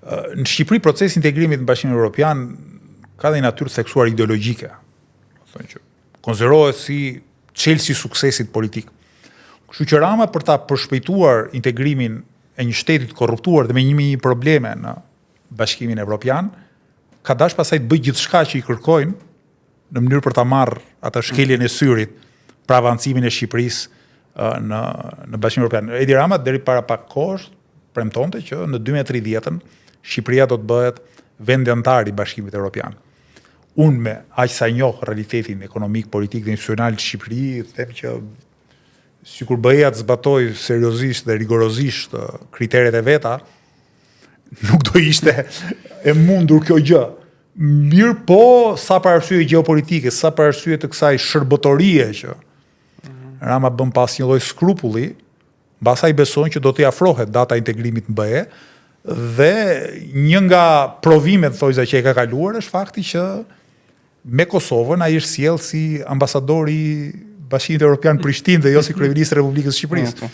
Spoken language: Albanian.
Në Shqipëri procesi i integrimit në Bashkimin Evropian ka dhe natyrë theksuar ideologjike. Thonë që konsiderohet si çelësi i suksesit politik. Kështu që Rama për ta përshpejtuar integrimin e një shteti të korruptuar dhe me 1000 probleme në Bashkimin Evropian, ka dash pasaj të bëjë gjithçka që i kërkojnë në mënyrë për ta marrë atë shkeljen e syrit për avancimin e Shqipërisë në Bashkimin Evropian. Edi Rama deri para pak kohësh premtonte që në 2030-ën Shqipëria do të bëhet vendi antar i Bashkimit Evropian. Unë me aq sa njoh realitetin ekonomik, politik dhe institucional të Shqipërisë, them që sikur BE-ja të zbatoj seriozisht dhe rigorozisht kriteret e veta, nuk do ishte e mundur kjo gjë. Mirë po, sa për arsye gjeopolitike, sa për arsye të kësaj shërbëtorie që Rama bën pas një lloj skrupulli, mbasaj beson që do t'i afrohet data integrimit në BE, dhe një nga provimet thojza që e ka kaluar është fakti që me Kosovën ai është sjell si ambasador i Bashkimit Evropian Prishtinë dhe jo si kryeminist i Republikës së Shqipërisë.